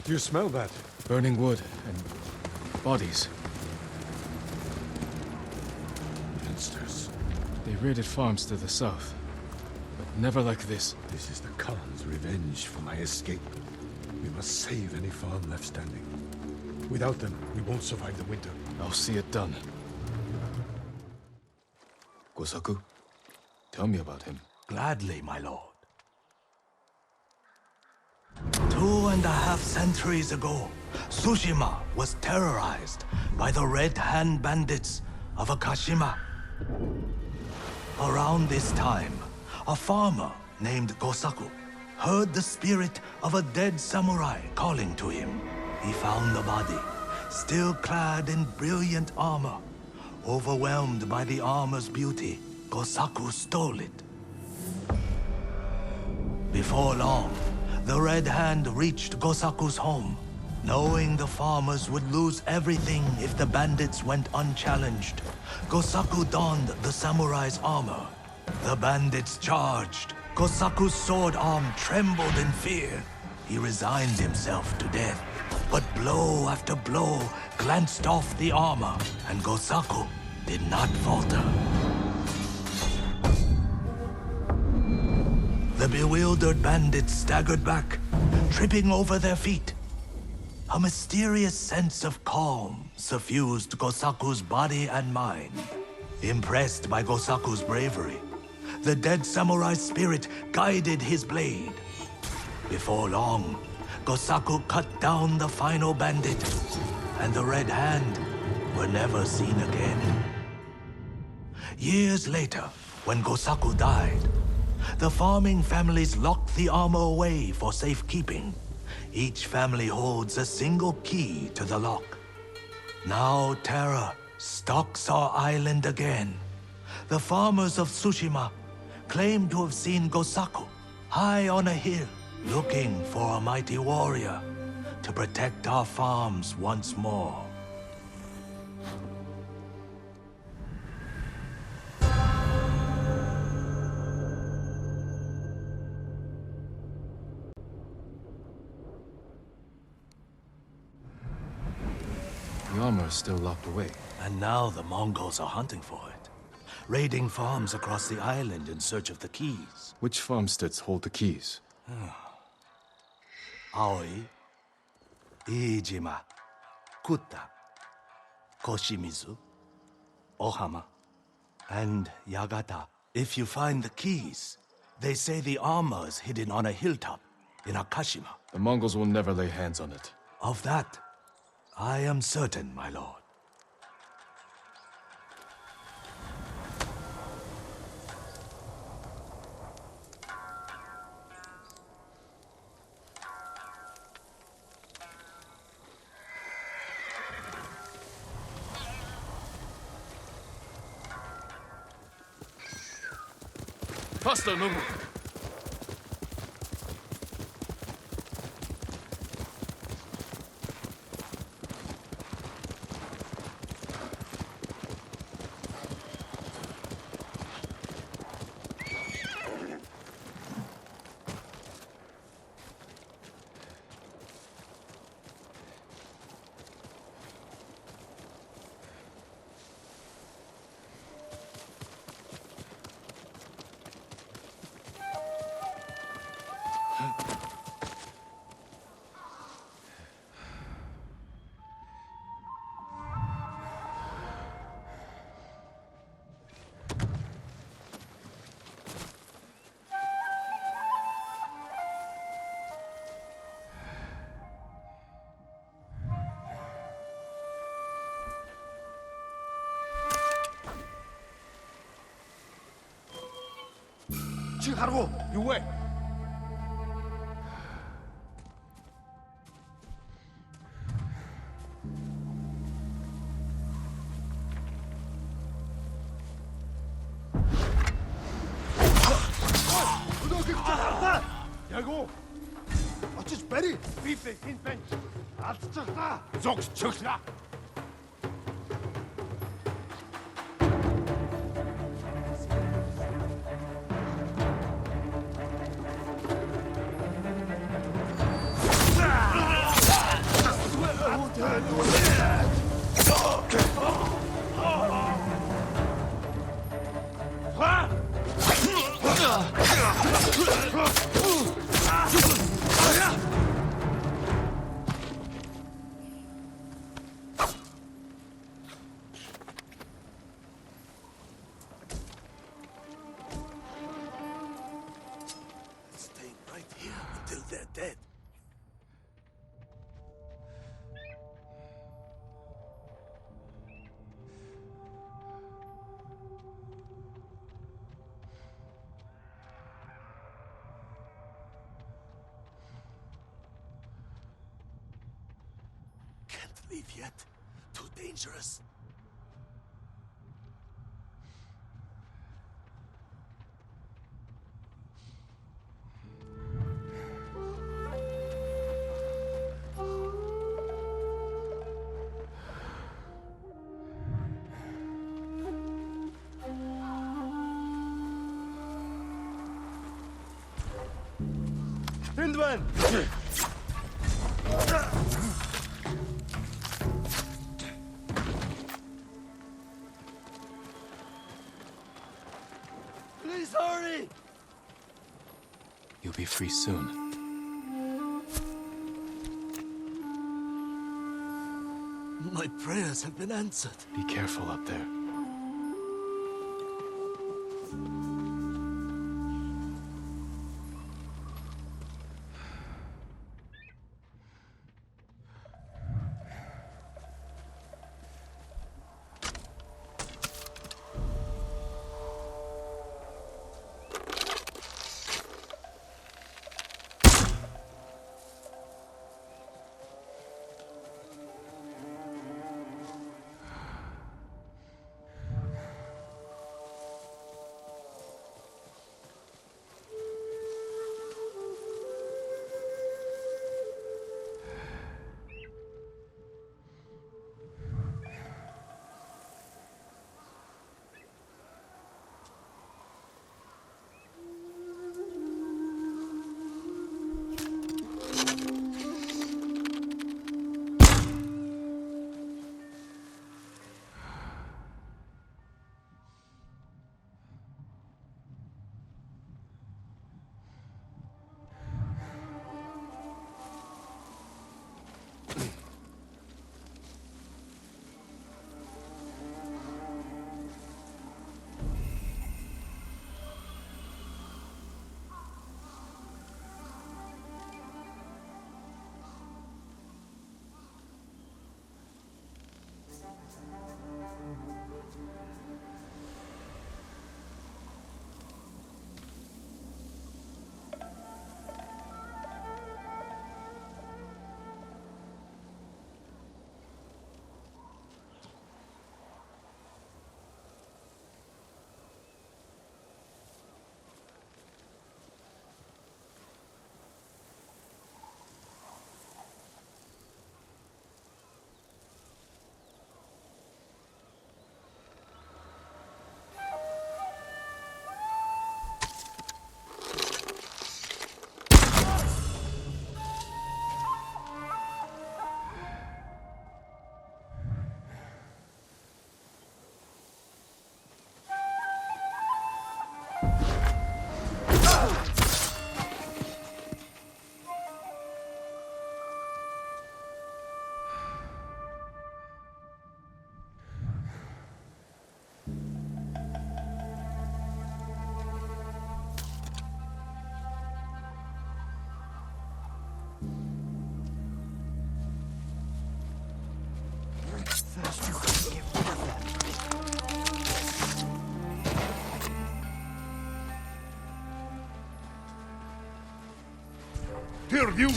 Do you smell that? Burning wood and bodies. Monsters. They raided farms to the south, but never like this. This is the Khan's revenge for my escape. We must save any farm left standing. Without them, we won't survive the winter. I'll see it done. Gosaku, tell me about him. Gladly, my lord. 2.5 centuries ago, Tsushima was terrorized by the Red Hand bandits of Akashima. Around this time, a farmer named Gosaku heard the spirit of a dead samurai calling to him. He found the body, still clad in brilliant armor. Overwhelmed by the armor's beauty, Gosaku stole it. Before long, the Red Hand reached Gosaku's home. Knowing the farmers would lose everything if the bandits went unchallenged, Gosaku donned the samurai's armor. The bandits charged. Gosaku's sword arm trembled in fear. He resigned himself to death. But blow after blow glanced off the armor, and Gosaku did not falter. The bewildered bandits staggered back, tripping over their feet. A mysterious sense of calm suffused Gosaku's body and mind. Impressed by Gosaku's bravery, the dead samurai's spirit guided his blade. Before long, Gosaku cut down the final bandit, and the Red Hand were never seen again. Years later, when Gosaku died, the farming families locked the armor away for safekeeping. Each family holds a single key to the lock. Now terror stalks our island again. The farmers of Tsushima claim to have seen Gosaku high on a hill, looking for a mighty warrior to protect our farms once more. The armor is still locked away. And now the Mongols are hunting for it, raiding farms across the island in search of the keys. Which farmsteads hold the keys? Aoi, Iijima, Kuta, Koshimizu, Ohama, and Yagata. If you find the keys, they say the armor is hidden on a hilltop in Akashima. The Mongols will never lay hands on it. Of that, I am certain, my lord. Faster, Nobu! 가라고! You wait! 야고! 어찌 베리! 비페 힌벤! 아츠차다! 족스 척스라! Staying right here until they're dead. Can't leave yet. Too dangerous. Hindman! Please hurry! You'll be free soon. My prayers have been answered. Be careful up there. First you have to get rid of that. Here, you!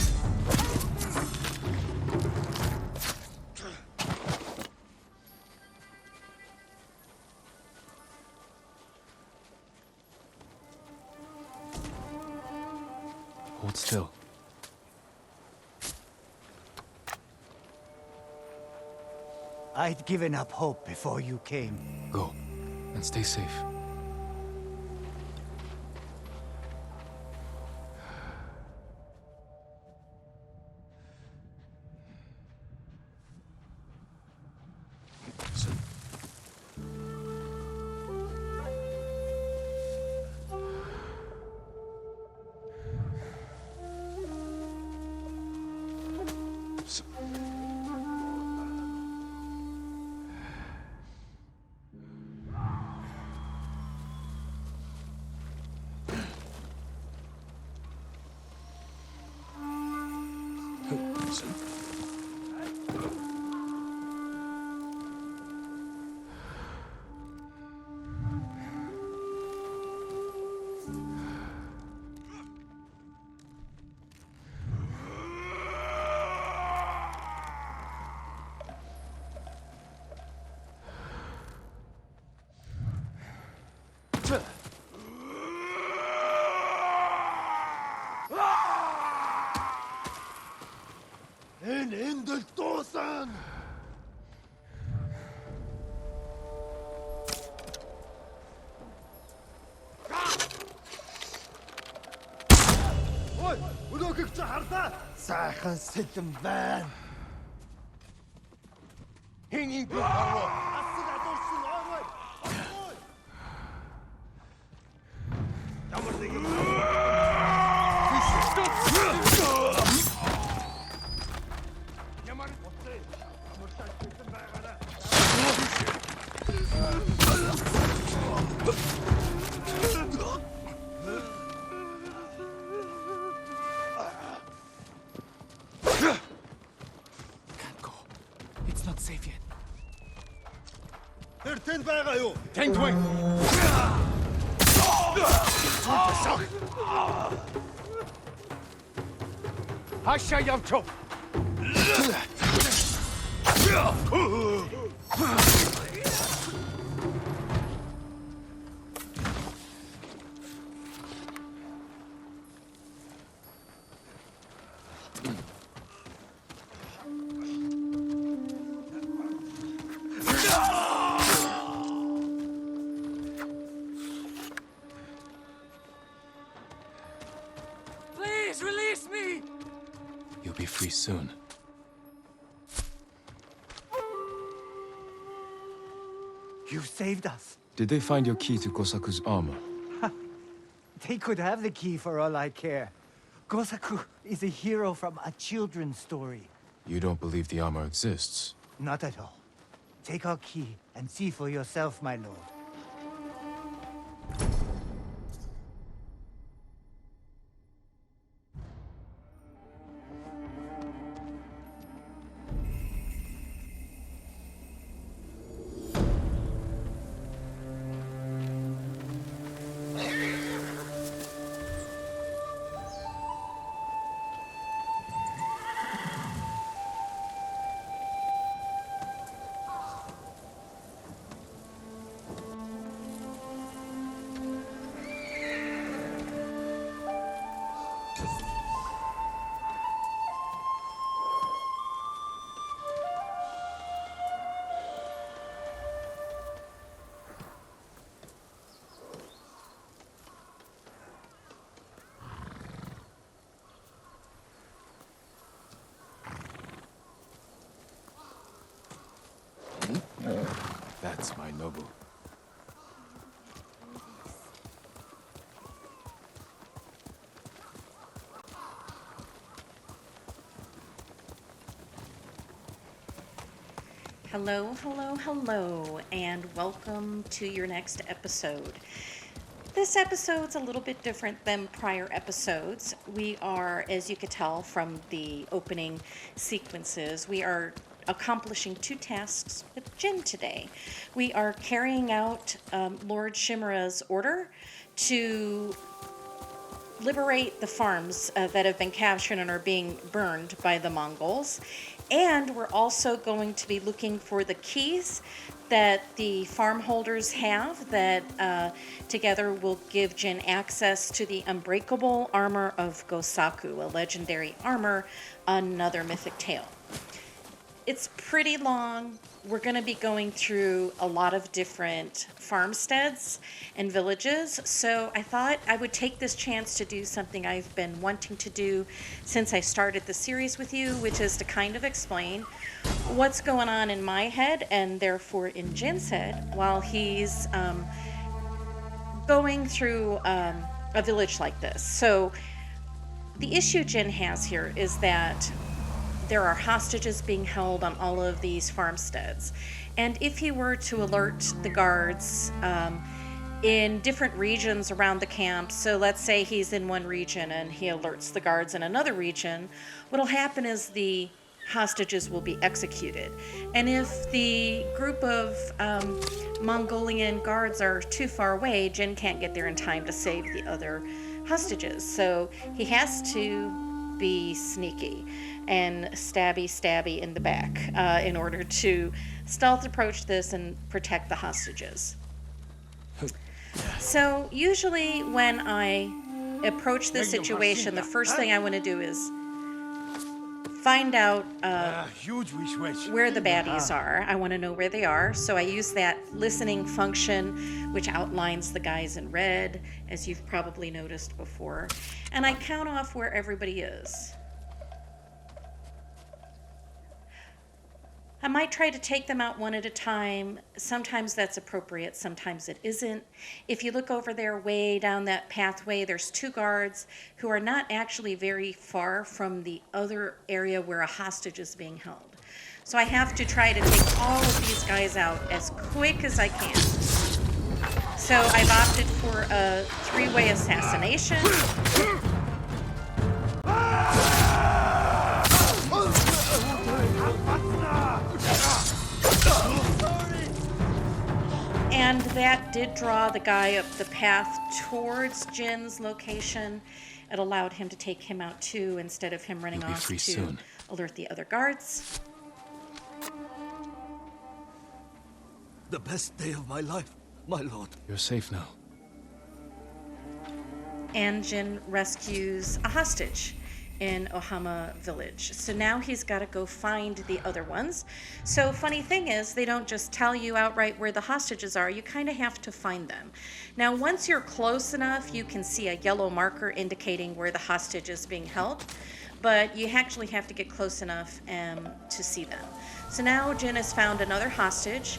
Hold still. I'd given up hope before you came. Go, and stay safe. in the Dosan! Ой, өнөөгч хардаа. Сайхан сэтэн байна. Хэнийг би харав? Асар адуулсан орой. Ямар нэг юм. Ямар боцтой. Ямар тайлбарсан байгаарай. Can't go. It's not safe yet. Тэр тэнд байгаа юу? Тэнд вэ? Хашаа явчих. Please release me. You'll be free soon. You saved us. Did they find your key to Gosaku's armor? They could have the key for all I care. Gosaku is a hero from a children's story. You don't believe the armor exists? Not at all. Take our key and see for yourself, my lord. That's my noble. Hello, hello, hello, and welcome to your next episode. This episode's a little bit different than prior episodes. We are, as you could tell from the opening sequences, we are accomplishing 2 tasks with Jin today. We are carrying out Lord Shimura's order to liberate the farms that have been captured and are being burned by the Mongols. And we're also going to be looking for the keys that the farm holders have that together will give Jin access to the Unbreakable armor of Gosaku, a legendary armor, another mythic tale. It's pretty long. We're going to be going through a lot of different farmsteads and villages, so I thought I would take this chance to do something I've been wanting to do since I started the series with you, which is to kind of explain what's going on in my head and therefore in Jin's head while he's going through a village like this. So the issue Jin has here is that there are hostages being held on all of these farmsteads. And if he were to alert the guards in different regions around the camp, so let's say he's in one region and he alerts the guards in another region, what'll happen is the hostages will be executed. And if the group of Mongolian guards are too far away, Jin can't get there in time to save the other hostages. So he has to be sneaky and stabby in the back in order to stealth approach this and protect the hostages. So usually when I approach this situation, the first thing I want to do is find out where the baddies are. I want to know where they are, so I use that listening function, which outlines the guys in red, as you've probably noticed before, and I count off where everybody is. I might try to take them out one at a time. Sometimes that's appropriate, sometimes it isn't. If you look over there way down that pathway, there's 2 guards who are not actually very far from the other area where a hostage is being held. So I have to try to take all of these guys out as quick as I can. So I've opted for a 3-way assassination. And that did draw the guy up the path towards Jin's location. It allowed him to take him out too, instead of him running off to alert the other guards. The best day of my life, my lord. You're safe now. And Jin rescues a hostage in Ohama village. So now he's got to go find the other ones. So funny thing is, they don't just tell you outright where the hostages are, you kind of have to find them. Now once you're close enough, you can see a yellow marker indicating where the hostage is being held, but you actually have to get close enough to see them. So now Jin has found another hostage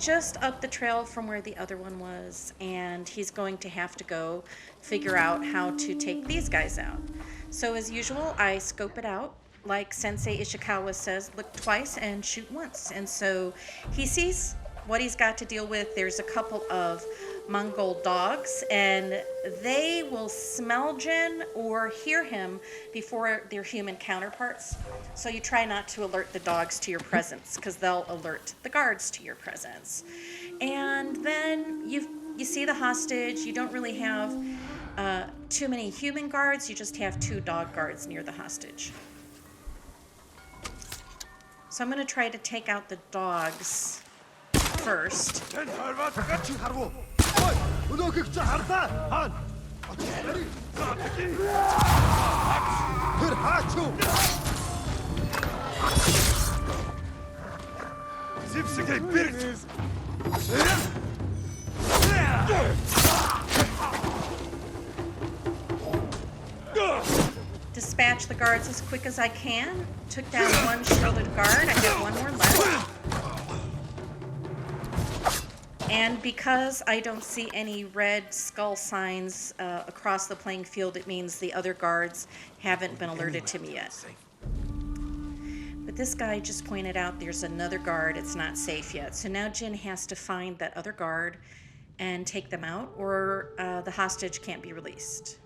just up the trail from where the other one was, and he's going to have to go figure out how to take these guys out. So as usual, I scope it out. Like Sensei Ishikawa says, look twice and shoot once. And so he sees what he's got to deal with. There's a couple of Mongol dogs, and they will smell Jin or hear him before their human counterparts. So you try not to alert the dogs to your presence, because they'll alert the guards to your presence. And then you see the hostage. You don't really have too many human guards. You just have 2 dog guards near the hostage. So I'm going to try to take out the dogs first. Dispatch the guards as quick as I can. Took down 1 shielded guard. I have 1 more left. And because I don't see any red skull signs across the playing field, it means the other guards haven't been alerted to me yet. But this guy just pointed out there's another guard. It's not safe yet. So now Jin has to find that other guard and take them out, or the hostage can't be released.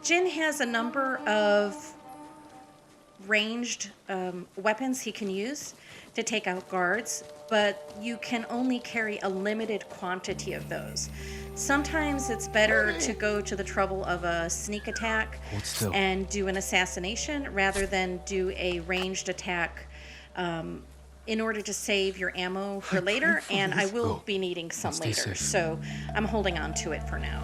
Jin has a number of ranged weapons he can use to take out guards, but you can only carry a limited quantity of those. Sometimes it's better to go to the trouble of a sneak attack and do an assassination rather than do a ranged attack in order to save your ammo for later, and I will be needing some later, so I'm holding on to it for now.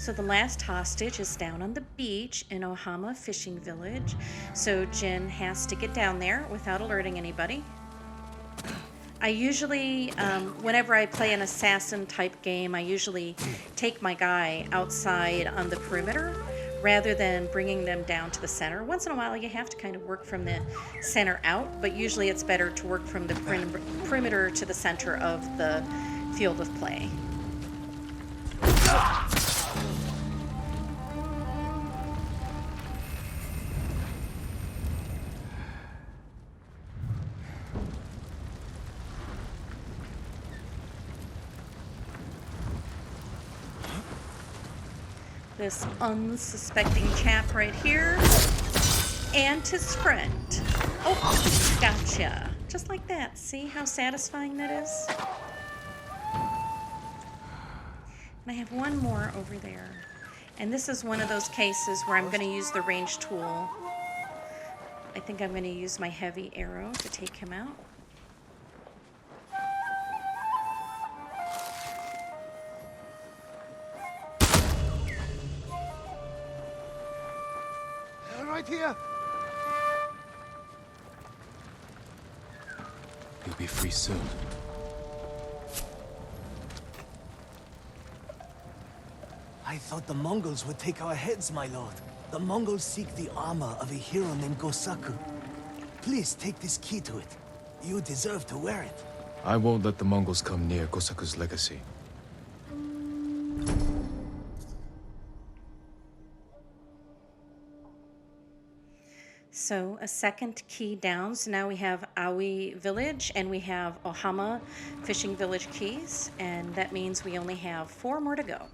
So the last hostage is down on the beach in Ohama Fishing Village. So Jin has to get down there without alerting anybody. I usually, whenever I play an assassin type game, I usually take my guy outside on the perimeter rather than bringing them down to the center. Once in a while you have to kind of work from the center out, but usually it's better to work from the perimeter to the center of the field of play. This unsuspecting chap right here, and his friend. Oh, gotcha. Just like that. See how satisfying that is? And I have one more over there. And this is one of those cases where I'm going to use the range tool. I think I'm going to use my heavy arrow to take him out. Right here. You'll be free soon. I thought the Mongols would take our heads, my lord. The Mongols seek the armor of a hero named Gosaku. Please take this key to it. You deserve to wear it. I won't let the Mongols come near Gosaku's legacy. So a second key down. So now we have Aoi Village and we have Ohama Fishing Village keys. And that means we only have 4 more to go.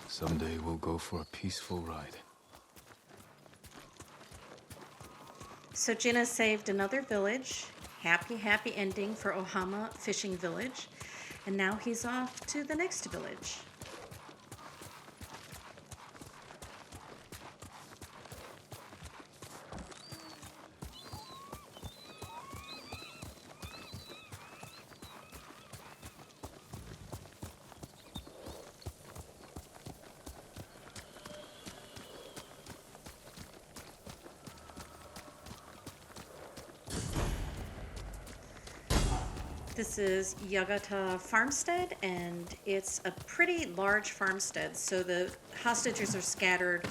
Someday we'll go for a peaceful ride. So Jinna saved another village. Happy, happy ending for Ohama Fishing Village. And now he's off to the next village. This is Yagata Farmstead, and it's a pretty large farmstead, so the hostages are scattered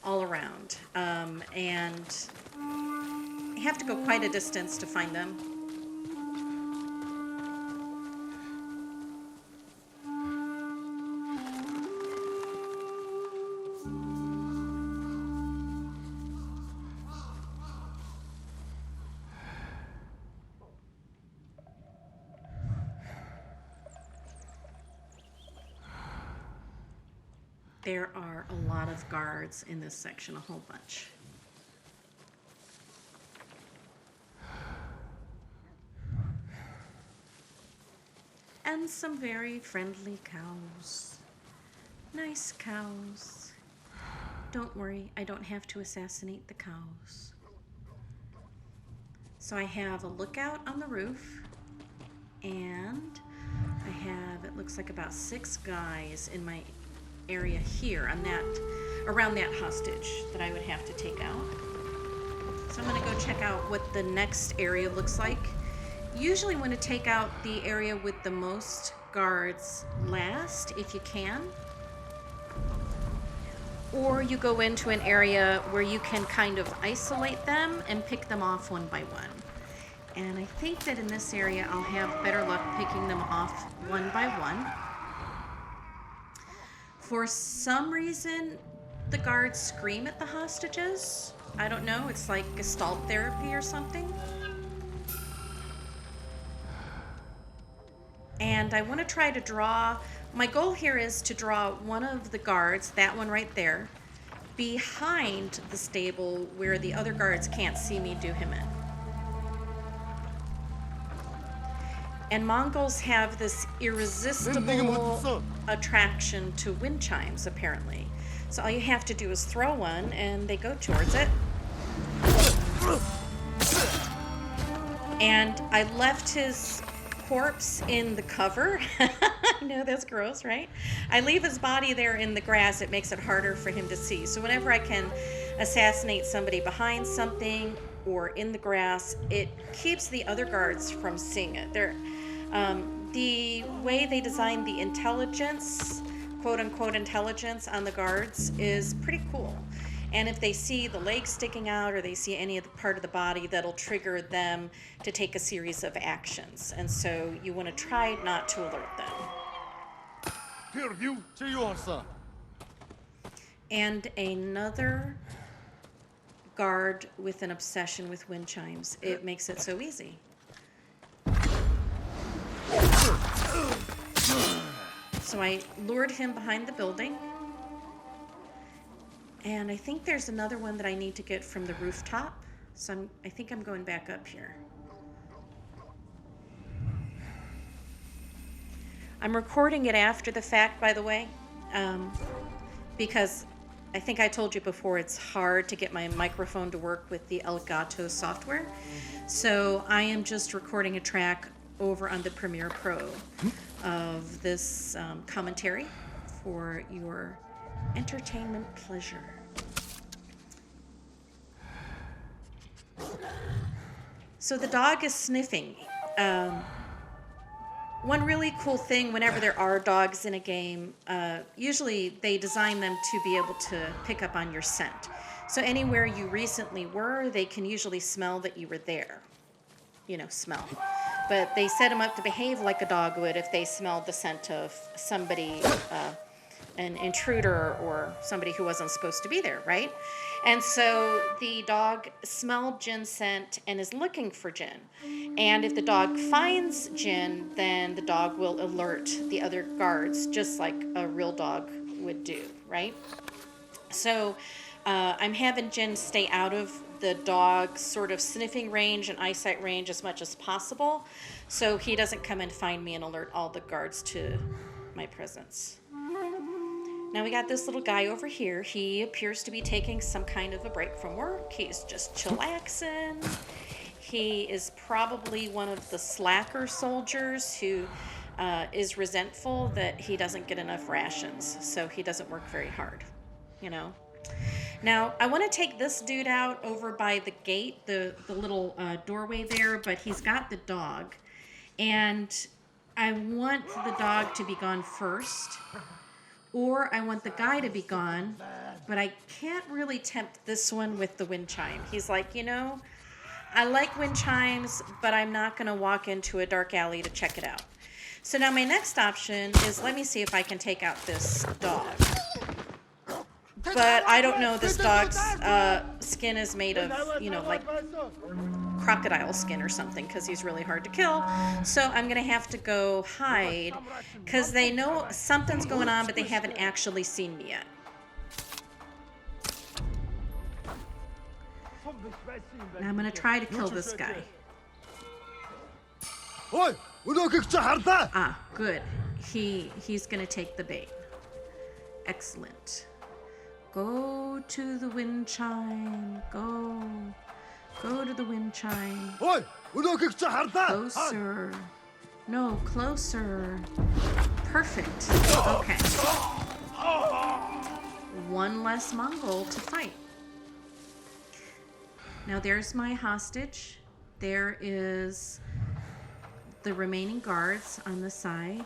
all around, and you have to go quite a distance to find them. There are a lot of guards in this section, a whole bunch. And some very friendly cows. Nice cows. Don't worry, I don't have to assassinate the cows. So I have a lookout on the roof, and I have, it looks like about 6 guys in my area here on that, around that hostage that I would have to take out. So I'm gonna go check out what the next area looks like. Usually want to take out the area with the most guards last, if you can. Or you go into an area where you can kind of isolate them and pick them off one by one. And I think that in this area I'll have better luck picking them off one by one. For some reason, the guards scream at the hostages. I don't know, it's like Gestalt therapy or something. And I want to try to draw, my goal here is to draw one of the guards, that one right there, behind the stable where the other guards can't see me do him in. And Mongols have this irresistible attraction to wind chimes, apparently. So all you have to do is throw one, and they go towards it. And I left his corpse in the cover. I know that's gross, right? I leave his body there in the grass. It makes it harder for him to see. So whenever I can assassinate somebody behind something or in the grass, it keeps the other guards from seeing it. The way they design the intelligence, quote-unquote intelligence on the guards is pretty cool. And if they see the legs sticking out or they see any of the part of the body, that'll trigger them to take a series of actions. And so you want to try not to alert them. And another guard with an obsession with wind chimes. It makes it so easy. So I lured him behind the building. And I think there's another one that I need to get from the rooftop. So I think I'm going back up here. I'm recording it after the fact, by the way, because I think I told you before it's hard to get my microphone to work with the Elgato software. So I am just recording a track over on the Premiere Pro of this commentary for your entertainment pleasure. So the dog is sniffing. One really cool thing whenever there are dogs in a game, usually they design them to be able to pick up on your scent. So anywhere you recently were, they can usually smell that you were there. You know, smell. But they set them up to behave like a dog would if they smelled the scent of somebody, an intruder or somebody who wasn't supposed to be there, right? And so the dog smelled Jin's scent and is looking for Jin. And if the dog finds Jin, then the dog will alert the other guards, just like a real dog would do, right? So I'm having Jin stay out of the dog's sort of sniffing range and eyesight range as much as possible, so he doesn't come and find me and alert all the guards to my presence. Now we got this little guy over here. He appears to be taking some kind of a break from work. He's just chillaxing. He is probably one of the slacker soldiers who is resentful that he doesn't get enough rations, so he doesn't work very hard, you know? Now, I want to take this dude out over by the gate, the little doorway there, but he's got the dog. And I want the dog to be gone first, or I want the guy to be gone, but I can't really tempt this one with the wind chime. He's like, you know, I like wind chimes, but I'm not going to walk into a dark alley to check it out. So now my next option is, let me see if I can take out this dog. But I don't know, this dog's skin is made of, you know, like crocodile skin or something, because he's really hard to kill. So I'm going to have to go hide, because they know something's going on, but they haven't actually seen me yet. Now I'm going to try to kill this guy. Ah, good. He's going to take the bait. Excellent. Go to the wind chime. Go to the wind chime. Closer. No, closer. Perfect. Okay. One less Mongol to fight. Now there's my hostage. There is the remaining guards on the side.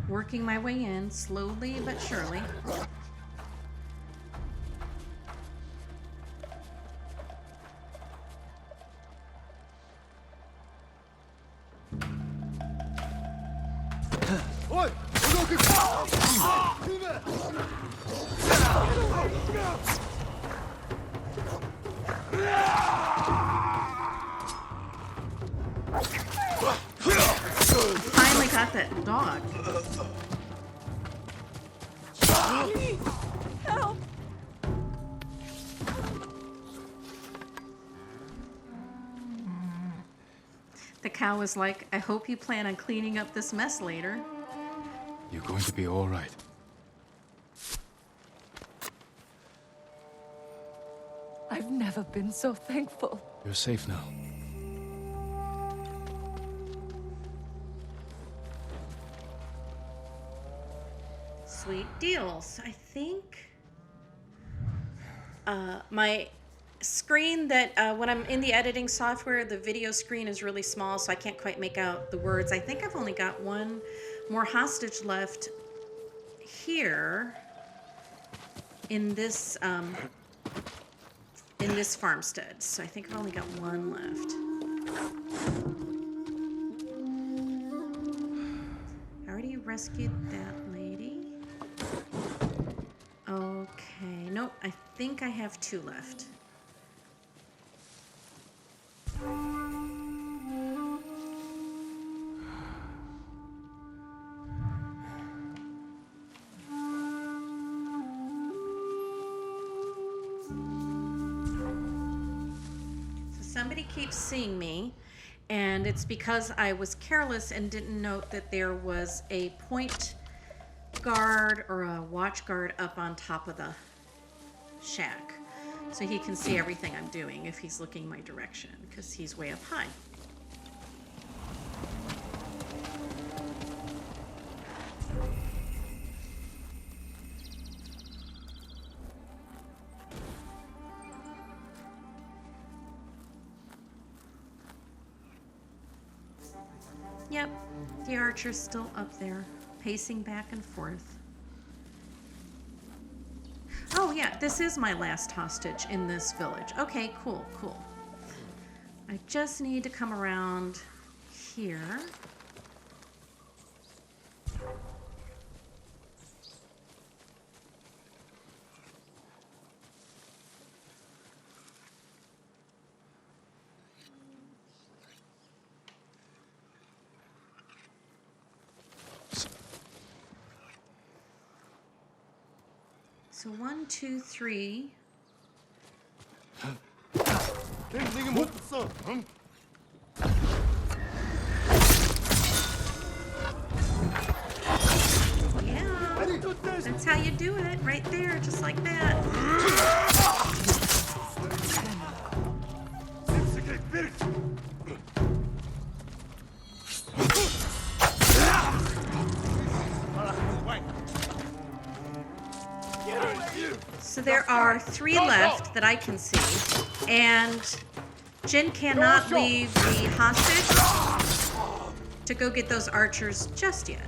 Working my way in, slowly but surely. Finally got that dog. Help! The cow was like, I hope you plan on cleaning up this mess later. You're going to be all right. I've never been so thankful. You're safe now. Sweet deals. I think my screen that when I'm in the editing software, the video screen is really small, so I can't quite make out the words. I think I've only got one more hostage left here in this farmstead. So I think I've only got one left. I already rescued that lady. Okay, nope, I think I have two left. Somebody keeps seeing me, and it's because I was careless and didn't note that there was a point guard or a watch guard up on top of the shack. So he can see everything I'm doing if he's looking my direction, because he's way up high. Yep, the archer's still up there, pacing back and forth. Oh yeah, this is my last hostage in this village. Okay, cool, cool. I just need to come around here. So 1, 2, 3. Yeah, that's how you do it, right there, just like that. So there are 3 left that I can see, and Jin cannot leave the hostage to go get those archers just yet.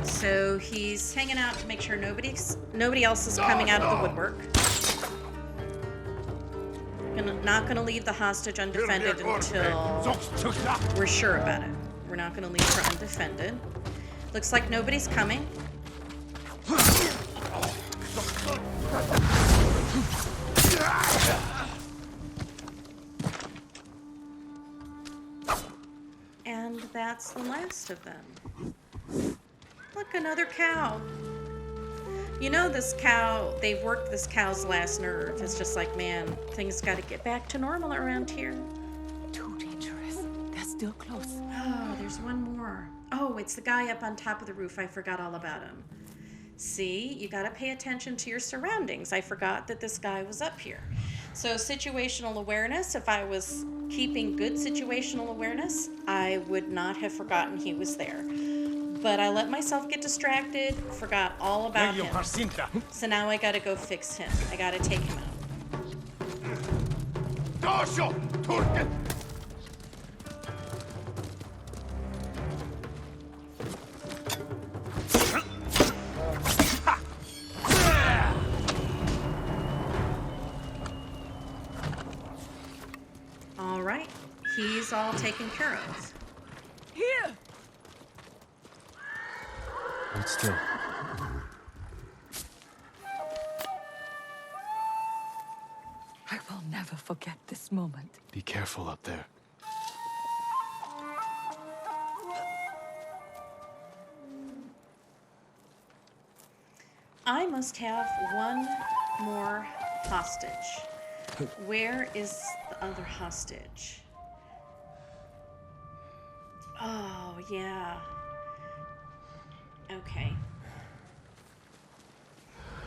So he's hanging out to make sure nobody else is coming out of the woodwork. Not gonna leave the hostage undefended until we're sure about it. We're not gonna leave her undefended. Looks like nobody's coming. And that's the last of them. Look, another cow. You know, this cow, they've worked this cow's last nerve. It's just like, man, things got to get back to normal around here. Too dangerous. They're still close. Oh, there's one more. Oh, it's the guy up on top of the roof. I forgot all about him. See, you got to pay attention to your surroundings. I forgot that this guy was up here. So situational awareness, if I was keeping good situational awareness, I would not have forgotten he was there. But I let myself get distracted, forgot all about him. So now I got to go fix him. I got to take him out. All right, he's all taken care of. Here! Hold still. I will never forget this moment. Be careful up there. I must have one more hostage. Where is the other hostage? Oh, yeah. Okay.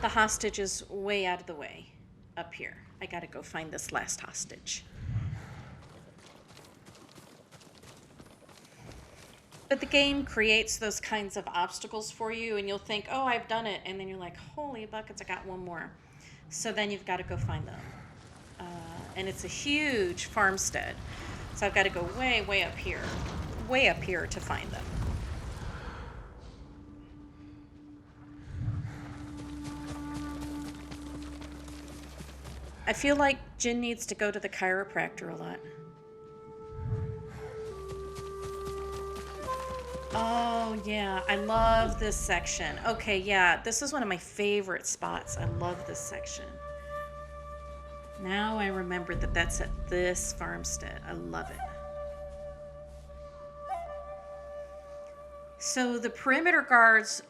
The hostage is way out of the way. Up here. I gotta go find this last hostage. But the game creates those kinds of obstacles for you, and you'll think, oh, I've done it. And then you're like, holy buckets, I got one more. So then you've got to go find them. And it's a huge farmstead. So I've got to go way, way up here to find them. I feel like Jin needs to go to the chiropractor a lot. Oh, yeah. I love this section. Okay, yeah. This is one of my favorite spots. I love this section. Now I remember that that's at this farmstead. I love it. So the perimeter guards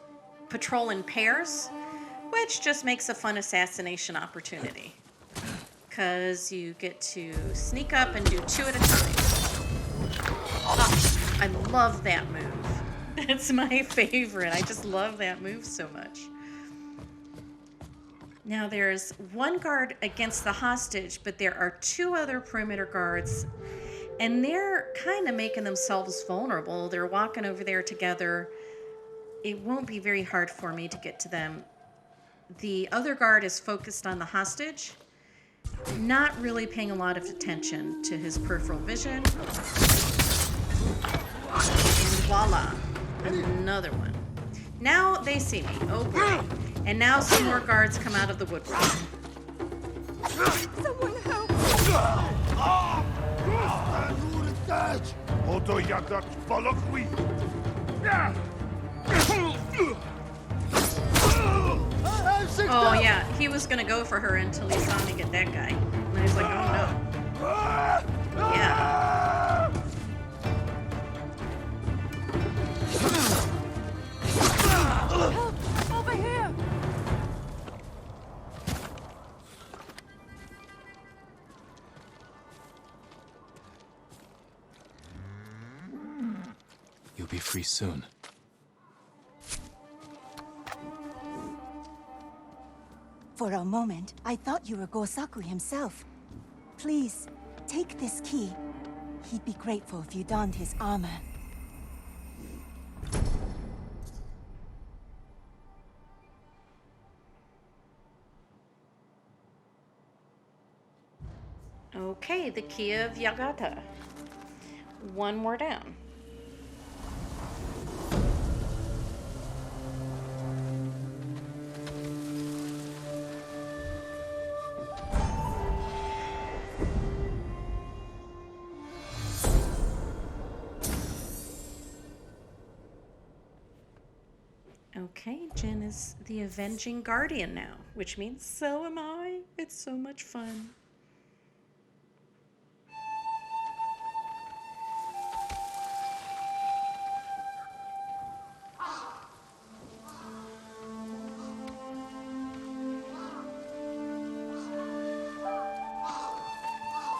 patrol in pairs, which just makes a fun assassination opportunity. Because you get to sneak up and do two at a time. Oh, I love that move. It's my favorite. I just love that move so much. Now there's one guard against the hostage, but there are two other perimeter guards, and they're kind of making themselves vulnerable. They're walking over there together. It won't be very hard for me to get to them. The other guard is focused on the hostage, not really paying a lot of attention to his peripheral vision. And voila, another one. Now they see me. Oh, great. And now some more guards come out of the woodwork. Someone help! Oh, yeah, he was gonna go for her until he saw me get that guy. And I was like, oh no. Yeah. Help! Over here! You'll be free soon. For a moment, I thought you were Gosaku himself. Please, take this key. He'd be grateful if you donned his armor. Okay, the key of Yagata. One more down. Okay, Jin is the Avenging Guardian now, which means so am I. It's so much fun.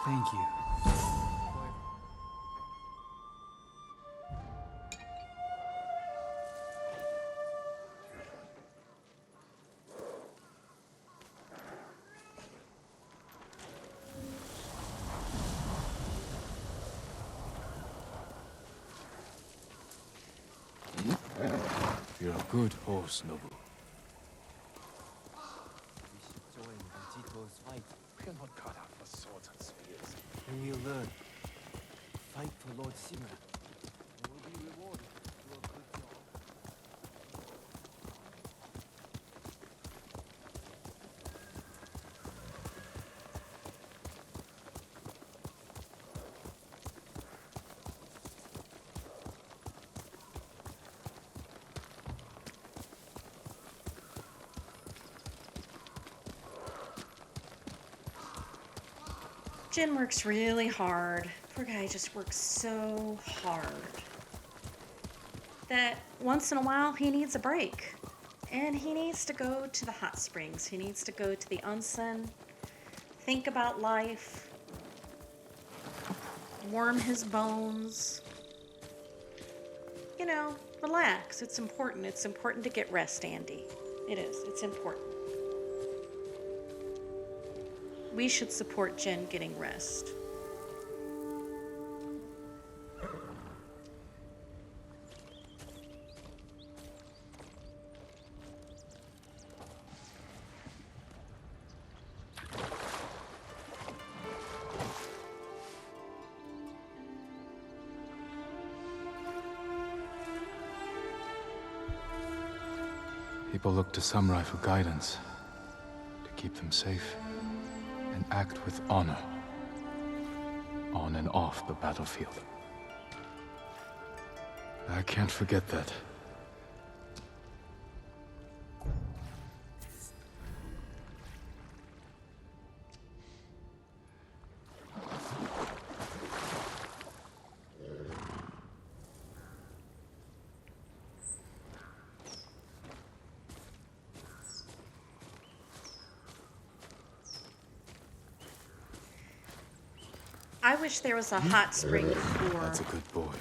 Thank you. You're a good horse, Nobu. We are not cut out for swords and spears. Then you learn. Fight for Lord Sima. You will be rewarded for a good job. Jin works really hard. Poor guy just works so hard that once in a while he needs a break. And he needs to go to the hot springs. He needs to go to the onsen, think about life, warm his bones. You know, relax. It's important. It's important to get rest, Andy. It is. It's important. We should support Jen getting rest. People look to samurai for guidance, to keep them safe, and act with honor, on and off the battlefield. I can't forget that. I wish there was a hot spring for That's a good boy.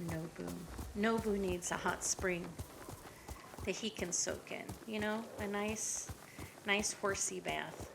Nobu. Nobu needs a hot spring that he can soak in, you know? A nice horsey bath.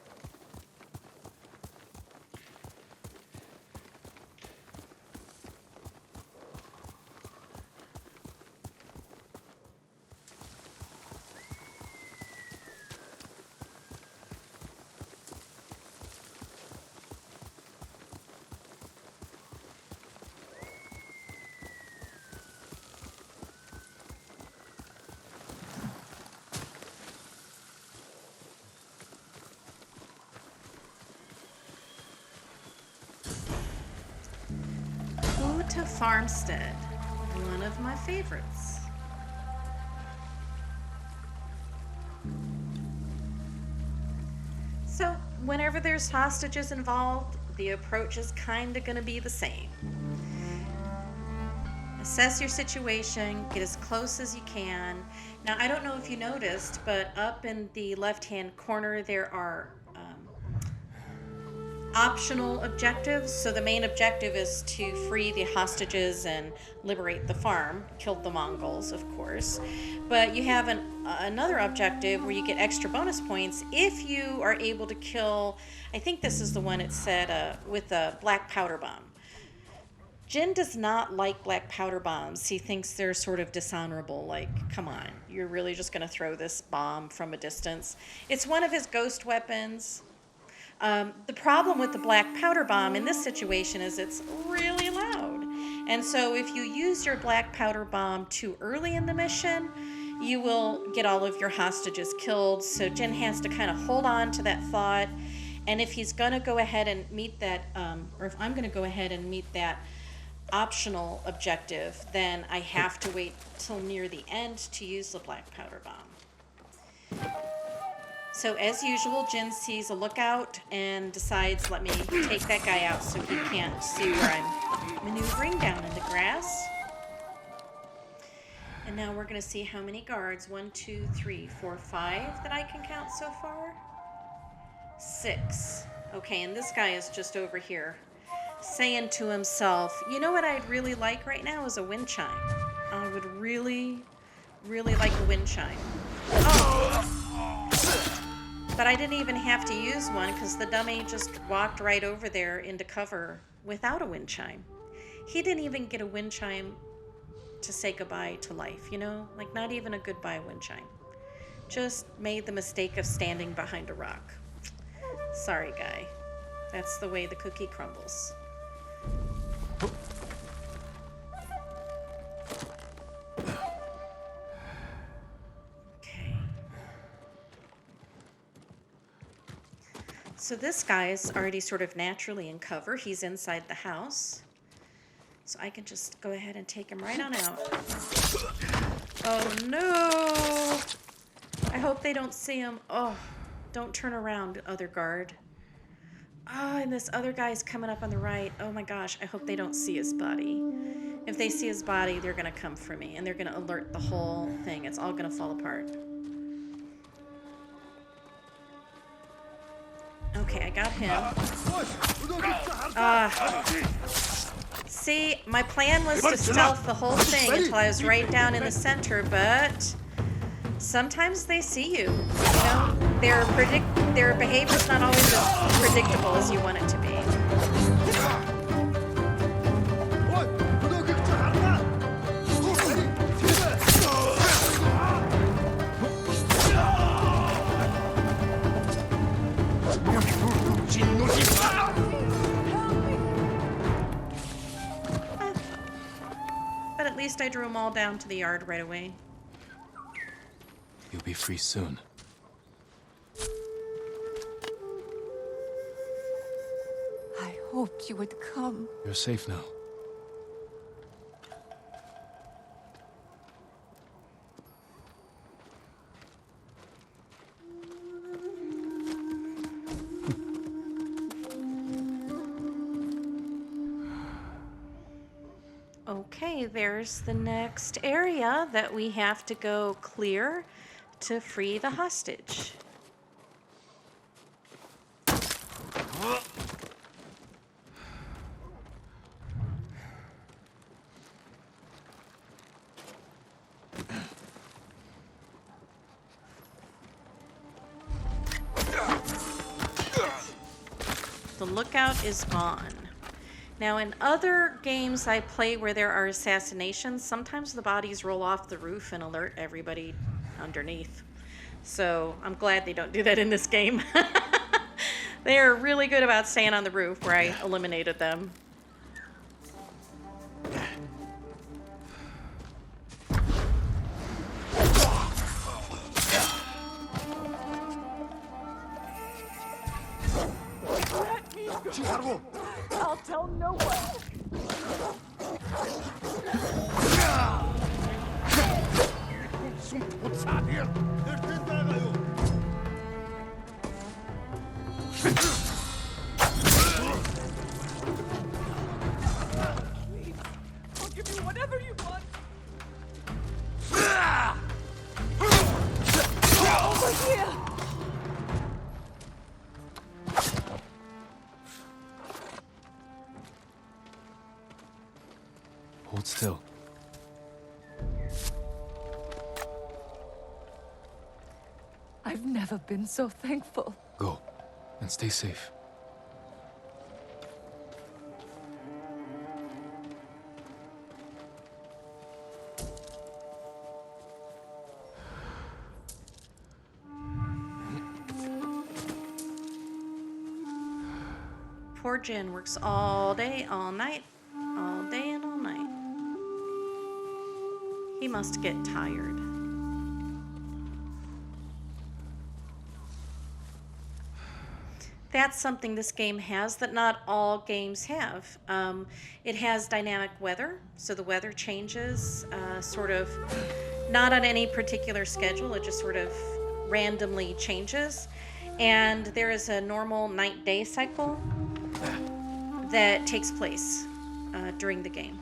Farmstead, one of my favorites. So, whenever there's hostages involved, the approach is kind of going to be the same. Assess your situation, get as close as you can. Now, I don't know if you noticed, but up in the left-hand corner there are optional objectives. So the main objective is to free the hostages and liberate the farm, kill the Mongols, of course. But you have another objective where you get extra bonus points if you are able to kill, I think this is the one it said, with a black powder bomb. Jin does not like black powder bombs. He thinks they're sort of dishonorable. Like, come on, you're really just going to throw this bomb from a distance. It's one of his ghost weapons. The problem with the black powder bomb in this situation is it's really loud. And so if you use your black powder bomb too early in the mission, you will get all of your hostages killed. So Jin has to kind of hold on to that thought. And if he's going to go ahead and meet that, or if I'm going to go ahead and meet that optional objective, then I have to wait till near the end to use the black powder bomb. So as usual, Jin sees a lookout and decides, let me take that guy out so he can't see where I'm maneuvering down in the grass. And now we're going to see how many guards, 1, 2, 3, 4, 5 that I can count so far. 6. Okay, and this guy is just over here saying to himself, you know what I'd really like right now is a wind chime. I would really, really like a wind chime. Oh! But I didn't even have to use one because the dummy just walked right over there into cover without a wind chime. He didn't even get a wind chime to say goodbye to life, you know? Like, not even a goodbye wind chime. Just made the mistake of standing behind a rock. Sorry, guy. That's the way the cookie crumbles. So this guy is already sort of naturally in cover. He's inside the house. So I can just go ahead and take him right on out. Oh no! I hope they don't see him. Oh, don't turn around, other guard. Oh, and this other guy's coming up on the right. Oh my gosh, I hope they don't see his body. If they see his body, they're gonna come for me, and they're gonna alert the whole thing. It's all gonna fall apart. Okay, I got him. See, my plan was to stealth the whole thing until I was right down in the center, but sometimes they see you. You know, their behavior's not always as predictable as you want it to be. But at least I drew them all down to the yard right away. You'll be free soon. I hoped you would come. You're safe now. Okay, there's the next area that we have to go clear to free the hostage. The lookout is gone. Now, in other games I play where there are assassinations, sometimes the bodies roll off the roof and alert everybody underneath. So I'm glad they don't do that in this game. They are really good about staying on the roof where I eliminated them. I'll tell no one. I'll give you whatever you want. Over here. Hold still. I've never been so thankful. Go, and stay safe. Poor Jin works all day, all night, all day and all night. He must get tired. That's something this game has that not all games have. It has dynamic weather, so the weather changes sort of not on any particular schedule, it just sort of randomly changes. And there is a normal night-day cycle that takes place during the game.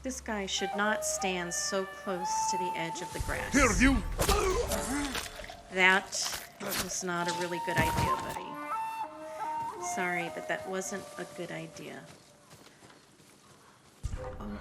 This guy should not stand so close to the edge of the grass. Here, you! That was not a really good idea, buddy. Sorry, but that wasn't a good idea. Oh.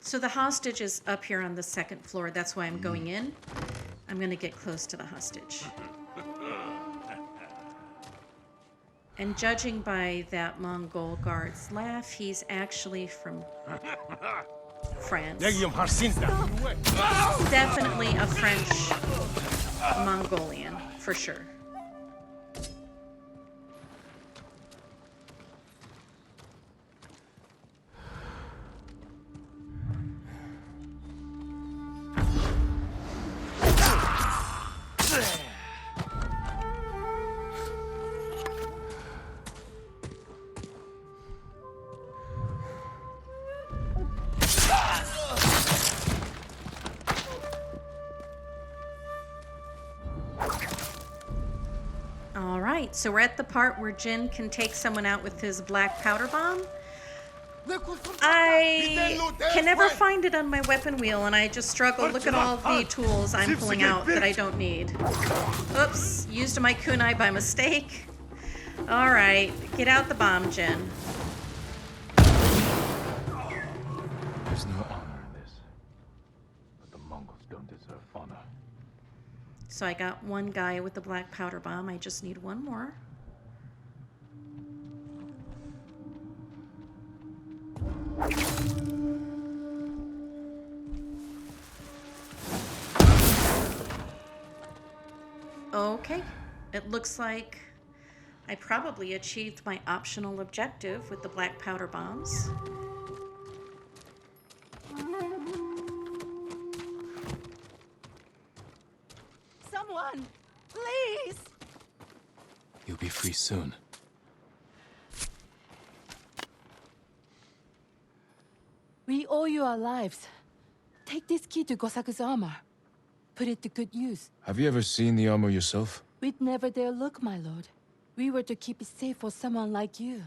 So the hostage is up here on the second floor. That's why I'm going in. I'm going to get close to the hostage. And judging by that Mongol guard's laugh, he's actually from France. Definitely a French Mongolian, for sure. right, so we're at the part where Jin can take someone out with his black powder bomb. I can never find it on my weapon wheel, and I just struggle. Look at all the tools I'm pulling out that I don't need. Oops, used my kunai by mistake. All right, get out the bomb, Jin. There's no honor in this. But the Mongols don't deserve honor. So I got one guy with the black powder bomb. I just need one more. Okay, it looks like I probably achieved my optional objective with the black powder bombs. Someone, please! You'll be free soon. We owe you our lives. Take this key to Gosaku's armor. Put it to good use. Have you ever seen the armor yourself? We'd never dare look, my lord. We were to keep it safe for someone like you.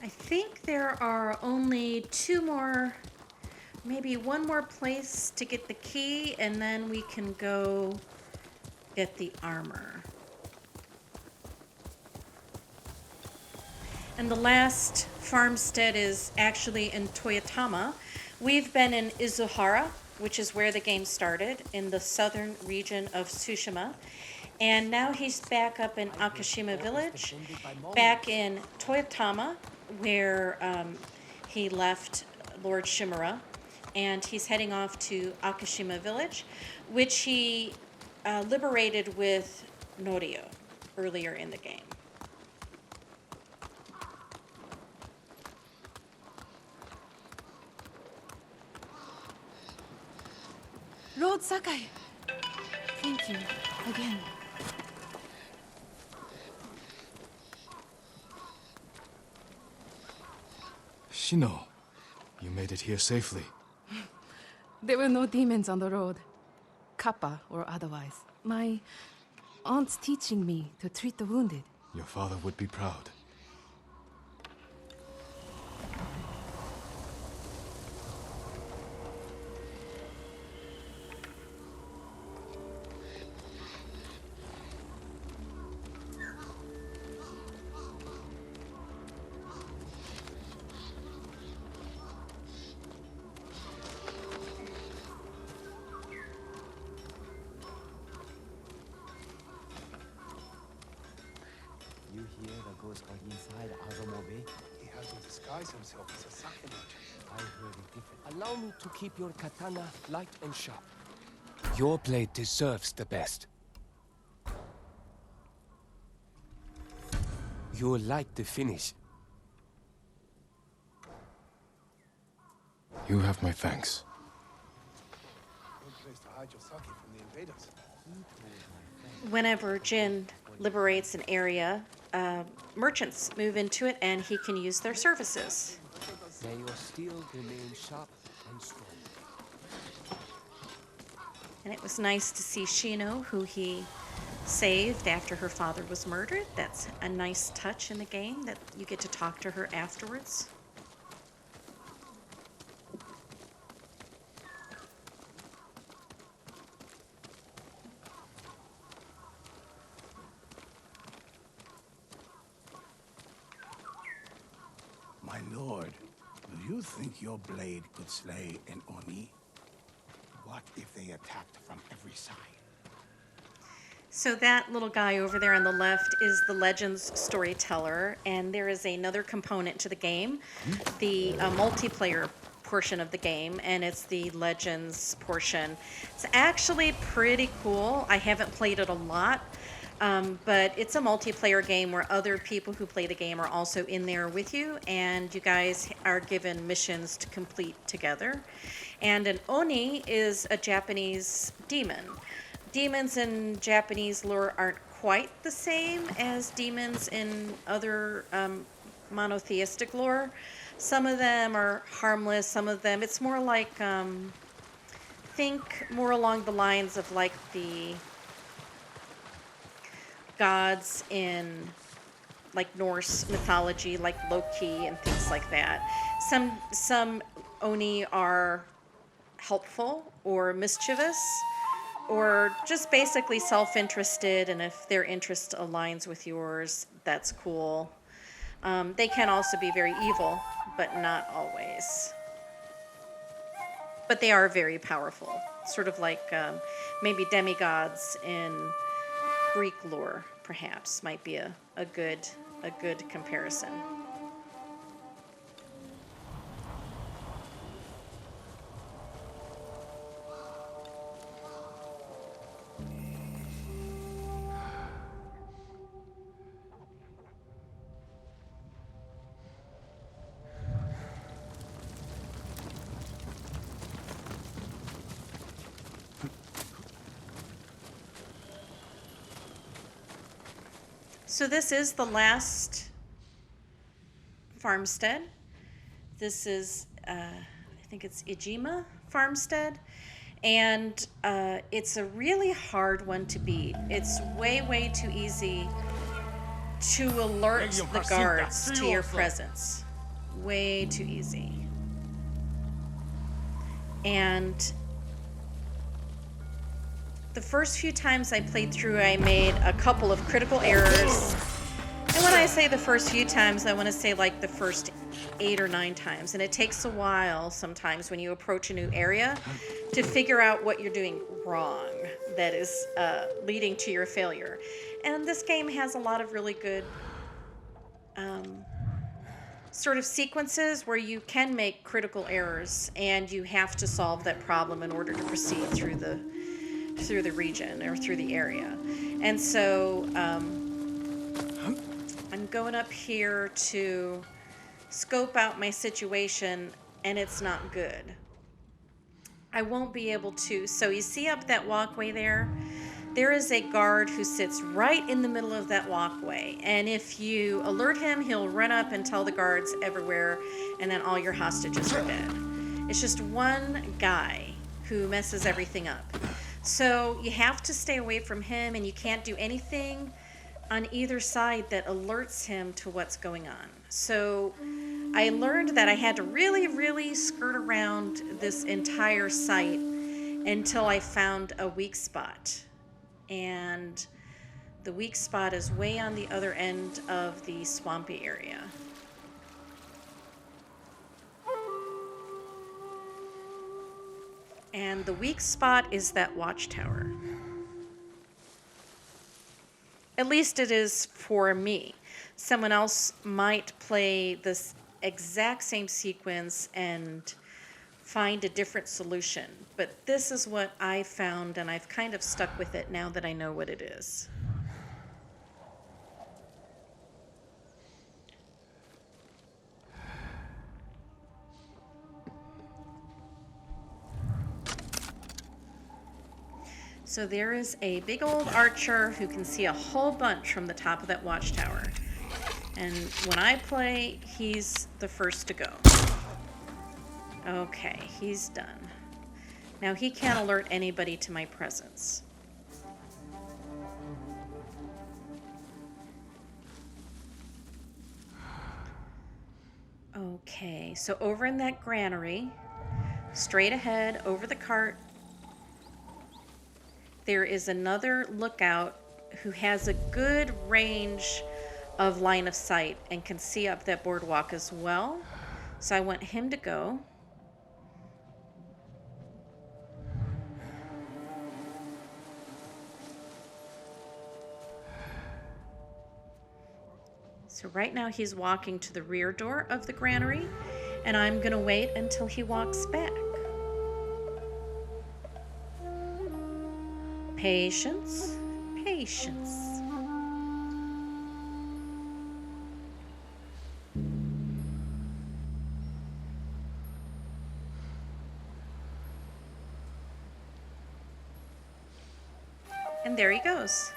I think there are only two more, maybe one more place to get the key, and then we can go get the armor. And the last farmstead is actually in Toyotama. We've been in Izuhara, which is where the game started, in the southern region of Tsushima. And now he's back up in Akashima Village, back in Toyotama, where he left Lord Shimura, and he's heading off to Akashima Village, which he liberated with Norio earlier in the game. Lord Sakai! Thank you again. Shino, you made it here safely. There were no demons on the road. Kappa or otherwise. My aunt's teaching me to treat the wounded. Your father would be proud. You hear the ghost got inside Azumobe? He has to disguise himself as a sake merchant. I heard it different. Allow me to keep your katana light and sharp. Your blade deserves the best. You'll like the finish. You have my thanks. Good place to hide your sake from the invaders. Whenever Jin liberates an area, merchants move into it and he can use their services. May your steel remain sharp and strong. And it was nice to see Shino, who he saved after her father was murdered. That's a nice touch in the game, that you get to talk to her afterwards. My lord, do you think your blade could slay an Oni? What if they attacked from every side? So that little guy over there on the left is the Legends storyteller, and there is another component to the game, the multiplayer portion of the game, and it's the Legends portion. It's actually pretty cool. I haven't played it a lot, but it's a multiplayer game where other people who play the game are also in there with you, and you guys are given missions to complete together. And an Oni is a Japanese demon. Demons in Japanese lore aren't quite the same as demons in other monotheistic lore. Some of them are harmless, some of them, it's more like, think more along the lines of like the gods in like Norse mythology, like Loki and things like that. Some Oni are helpful or mischievous, or just basically self-interested, and if their interest aligns with yours, that's cool. They can also be very evil, but not always. But they are very powerful, sort of like maybe demigods in Greek lore, perhaps, might be a good comparison. So this is the last farmstead. This is, I think it's Ijima farmstead. And it's a really hard one to beat. It's way, way too easy to alert the guards to your presence. Way too easy. And the first few times I played through, I made a couple of critical errors. And when I say the first few times, I want to say like the first 8 or 9 times. And it takes a while sometimes when you approach a new area to figure out what you're doing wrong that is leading to your failure. And this game has a lot of really good sort of sequences where you can make critical errors and you have to solve that problem in order to proceed through the region or through the area. And so I'm going up here to scope out my situation, and it's not good. I won't be able to. So you see up that walkway there? There is a guard who sits right in the middle of that walkway. And if you alert him, he'll run up and tell the guards everywhere, and then all your hostages are dead. It's just one guy who messes everything up. So you have to stay away from him, and you can't do anything on either side that alerts him to what's going on. So I learned that I had to really, really skirt around this entire site until I found a weak spot. And the weak spot is way on the other end of the swampy area. And the weak spot is that watchtower. At least it is for me. Someone else might play this exact same sequence and find a different solution. But this is what I found, and I've kind of stuck with it now that I know what it is. So there is a big old archer who can see a whole bunch from the top of that watchtower. And when I play, he's the first to go. Okay, he's done. Now he can't alert anybody to my presence. Okay, so over in that granary, straight ahead, over the cart, there is another lookout who has a good range of line of sight and can see up that boardwalk as well. So I want him to go. So right now he's walking to the rear door of the granary, and I'm gonna wait until he walks back. Patience, patience. And there he goes.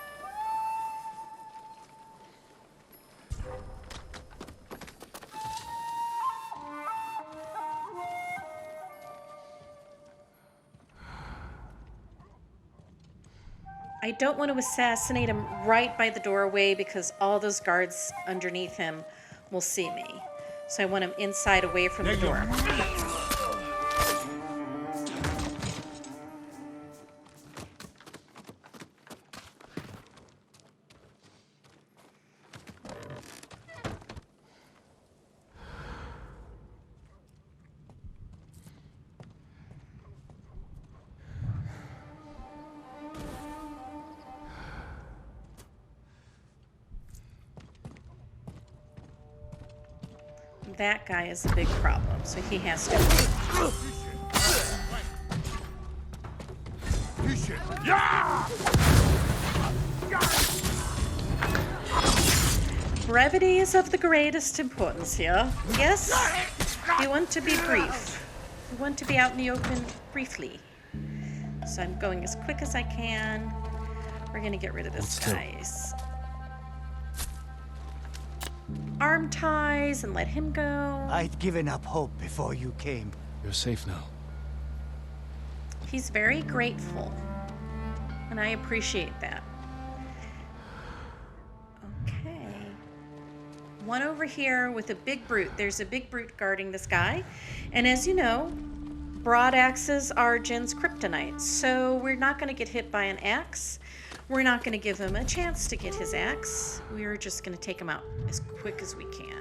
I don't want to assassinate him right by the doorway because all those guards underneath him will see me. So I want him inside away from the door. That guy is a big problem, so he has to. Brevity is of the greatest importance here. Yes? We want to be brief. We want to be out in the open briefly. So I'm going as quick as I can. We're gonna get rid of this guy's arm ties and let him go. I'd given up hope before you came. You're safe now. He's very grateful, and I appreciate that. Okay. One over here with a big brute. There's a big brute guarding this guy. And as you know, broad axes are Jin's kryptonite, so we're not going to get hit by an axe. We're not going to give him a chance to get his axe. We're just going to take him out as quick as we can.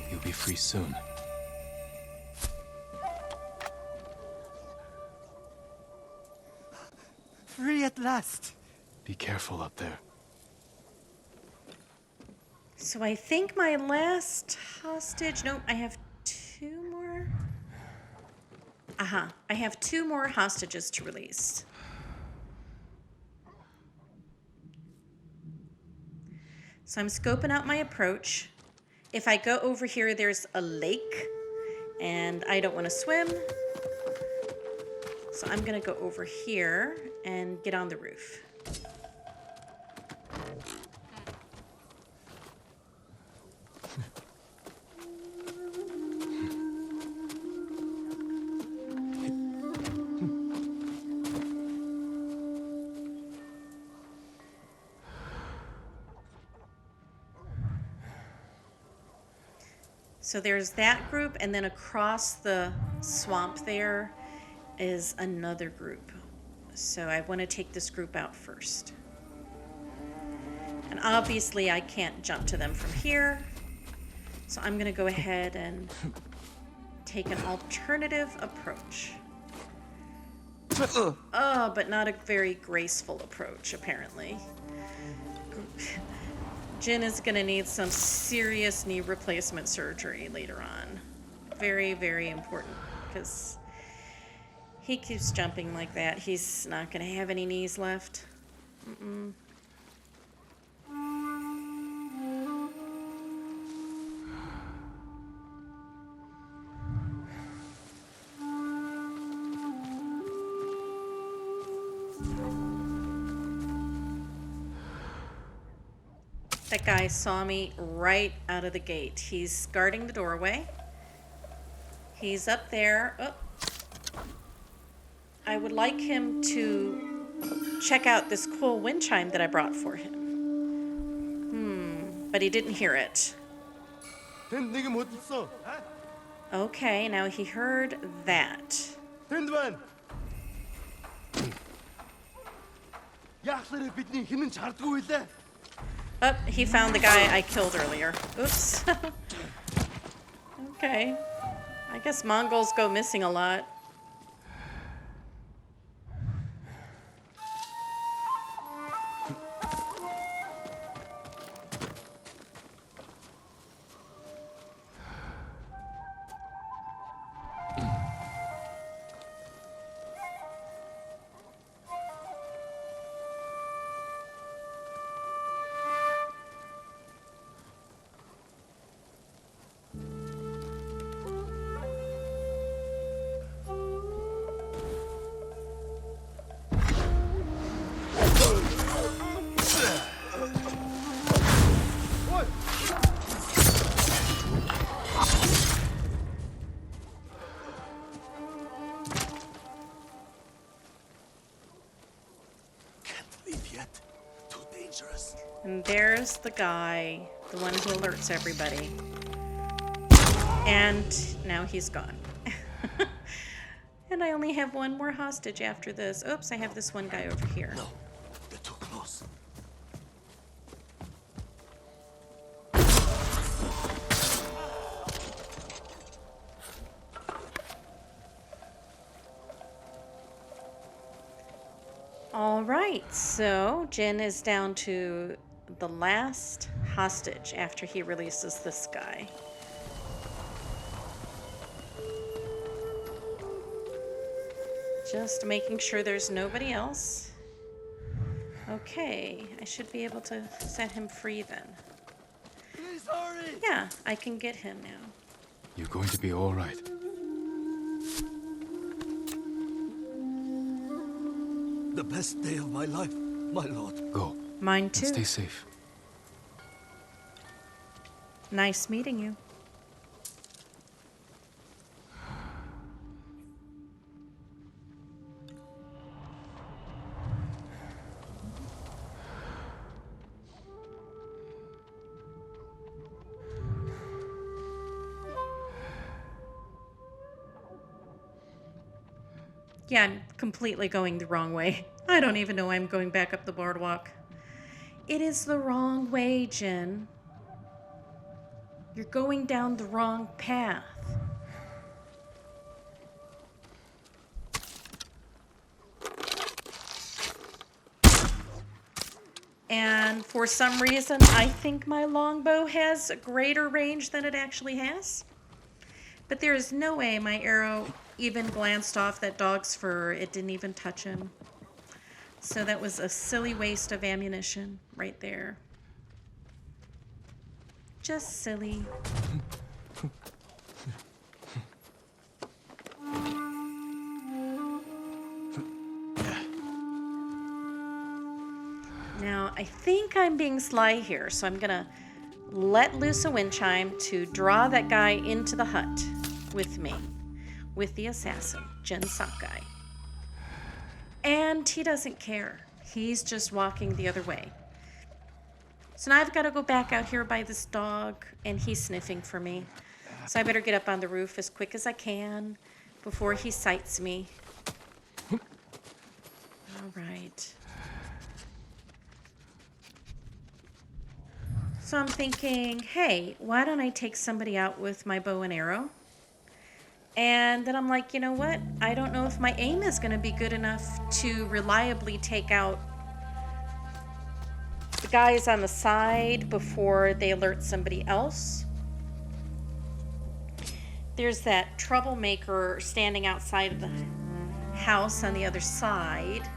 You'll be free soon. Free at last. Be careful up there. So I think my last hostage... Nope, I have two more. I have two more hostages to release. So I'm scoping out my approach. If I go over here, there's a lake, and I don't want to swim. So I'm going to go over here and get on the roof. So there's that group, and then across the swamp there is another group. So I want to take this group out first. And obviously I can't jump to them from here. So I'm going to go ahead and take an alternative approach. Oh, but not a very graceful approach, apparently. Jin is going to need some serious knee replacement surgery later on. Very, very important, because he keeps jumping like that. He's not going to have any knees left. Mm-mm. That guy saw me right out of the gate. He's guarding the doorway. He's up there. Oh. I would like him to check out this cool wind chime that I brought for him. But he didn't hear it. Okay, now he heard that. Oh, he found the guy I killed earlier. Oops. Okay. I guess Mongols go missing a lot. And there's the guy, the one who alerts everybody. And now he's gone. And I only have one more hostage after this. Oops, I have this one guy over here. No, they're too close. All right, so Jin is down to the last hostage after he releases this guy. Just making sure there's nobody else. Okay, I should be able to set him free then. Please hurry! Yeah, I can get him now. You're going to be all right. The best day of my life, my lord. Go. Mine And too. stay safe. Nice meeting you. Yeah, I'm completely going the wrong way. I don't even know I'm going back up the boardwalk. It is the wrong way, Jin. You're going down the wrong path. And for some reason, I think my longbow has a greater range than it actually has. But there is no way my arrow even glanced off that dog's fur. It didn't even touch him. So that was a silly waste of ammunition right there. Just silly. Now, I think I'm being sly here, so I'm gonna let loose a wind chime to draw that guy into the hut with me, with the assassin, Jin Sakai. And he doesn't care. He's just walking the other way. So now I've got to go back out here by this dog, and he's sniffing for me. So I better get up on the roof as quick as I can before he sights me. All right. So I'm thinking, hey, why don't I take somebody out with my bow and arrow? And then I'm like, you know what? I don't know if my aim is going to be good enough to reliably take out the guys on the side before they alert somebody else. There's that troublemaker standing outside of the house on the other side.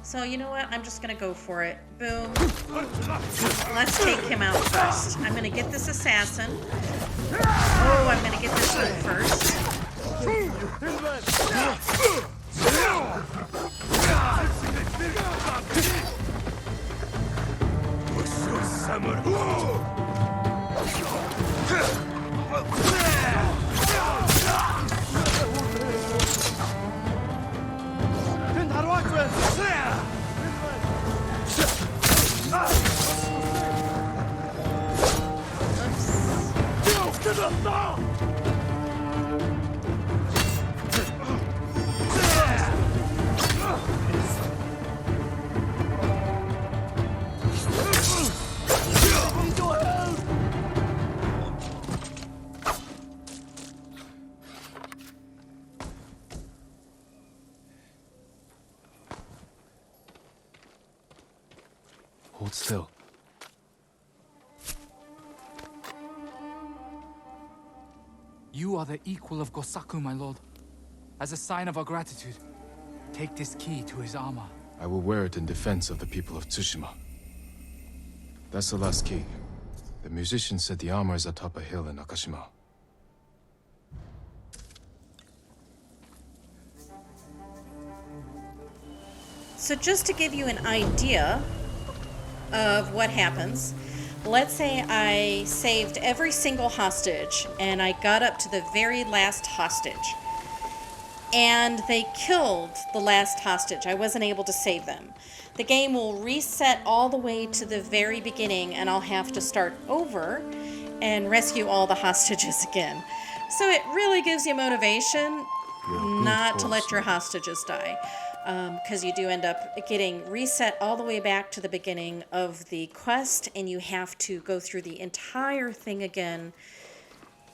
So you know what? I'm just going to go for it. Boom. Let's take him out first. I'm going to get this assassin. Oh, I'm going to get this one first. Hold still. You are the equal of Gosaku, my lord. As a sign of our gratitude, take this key to his armor. I will wear it in defense of the people of Tsushima. That's the last key. The musician said the armor is atop a hill in Akashima. So just to give you an idea of what happens, let's say I saved every single hostage and I got up to the very last hostage and they killed the last hostage. I wasn't able to save them. The game will reset all the way to the very beginning and I'll have to start over and rescue all the hostages again. So it really gives you motivation not to let your hostages die. Because you do end up getting reset all the way back to the beginning of the quest, and you have to go through the entire thing again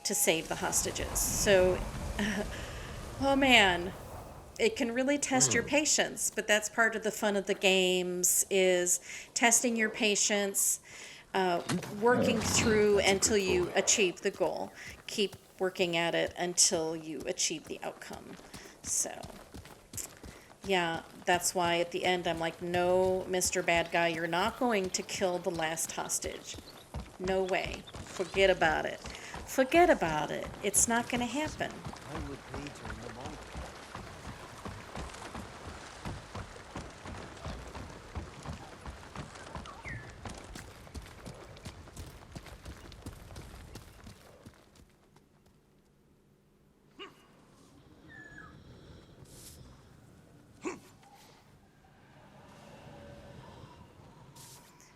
to save the hostages. So, oh man, it can really test your patience, but that's part of the fun of the games, is testing your patience, working through until you achieve the goal. Keep working at it until you achieve the outcome. So... yeah, that's why at the end I'm like, no, Mr. Bad Guy, you're not going to kill the last hostage. No way. Forget about it. Forget about it. It's not going to happen.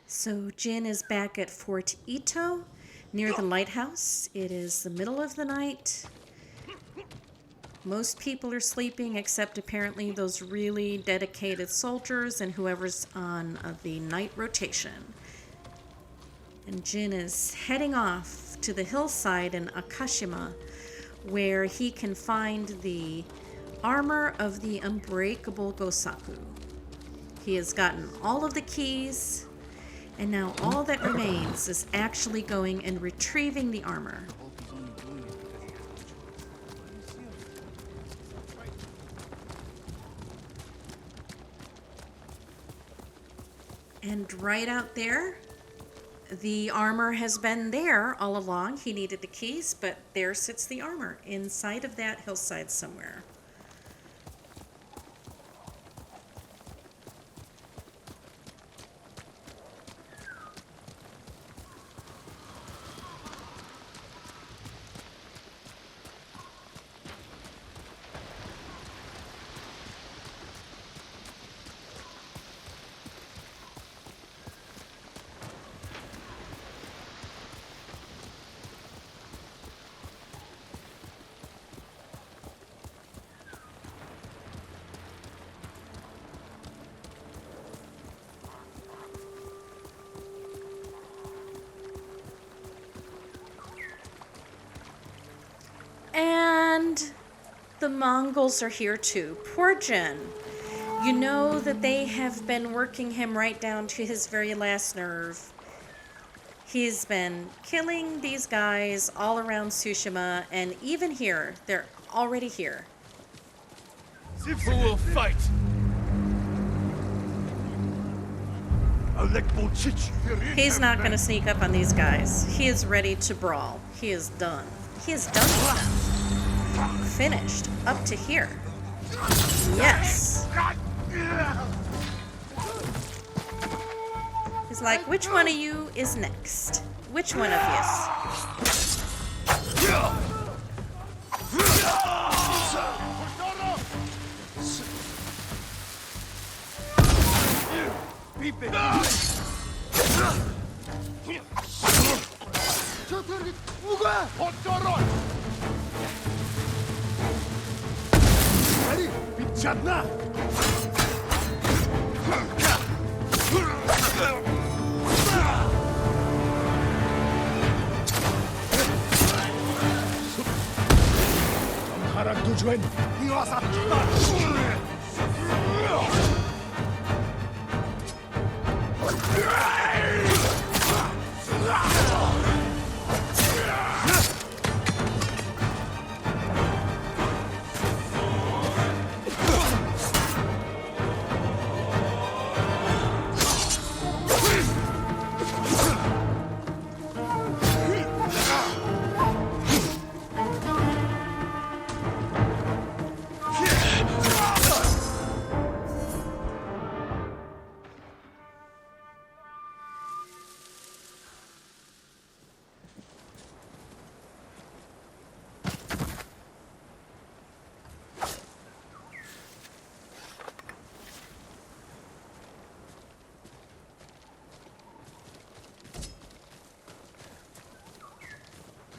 So Jin is back at Fort Ito, near the lighthouse. It is the middle of the night. Most people are sleeping, except apparently those really dedicated soldiers and whoever's on the night rotation. And Jin is heading off to the hillside in Akashima, where he can find the armor of the Unbreakable Gosaku. He has gotten all of the keys, and now all that remains is actually going and retrieving the armor. And right out there, the armor has been there all along. He needed the keys, but there sits the armor inside of that hillside somewhere. And the Mongols are here too. Poor Jin. You know that they have been working him right down to his very last nerve. He's been killing these guys all around Tsushima, and even here, they're already here. Who will fight? He's not going to sneak up on these guys. He is ready to brawl. He is done. He is done with them. Finished. Up to here. Yes. His It's like, which one of you is next? Which one of yous?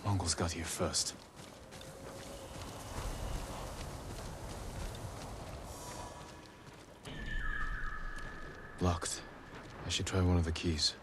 Mongols got here first. Locked. I should try one of the keys.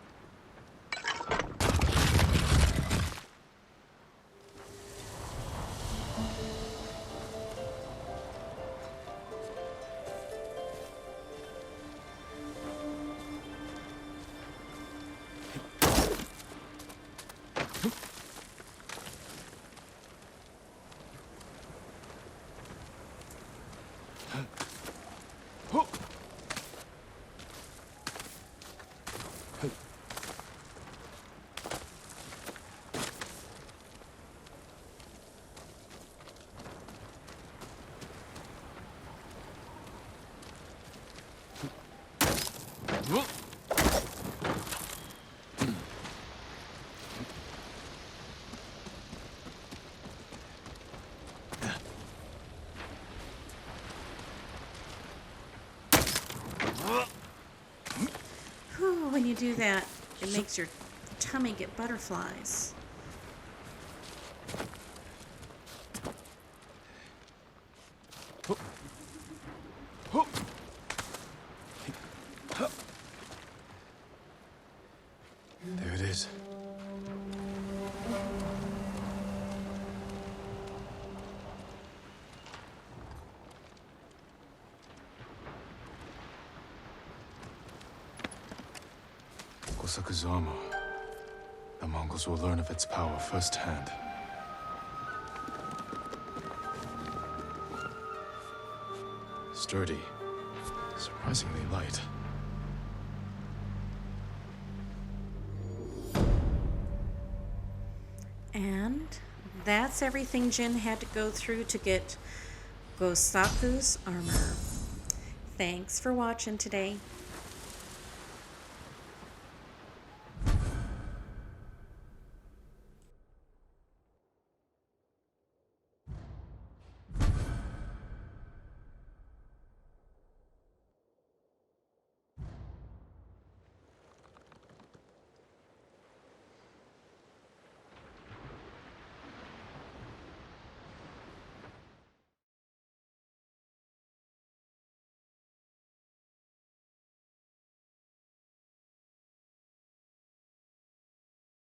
Whew, when you do that, it makes your tummy get butterflies. There it is. Gosaku's armor. The Mongols will learn of its power firsthand. Sturdy. Surprisingly light. And that's everything Jin had to go through to get Gosaku's armor. Thanks for watching today.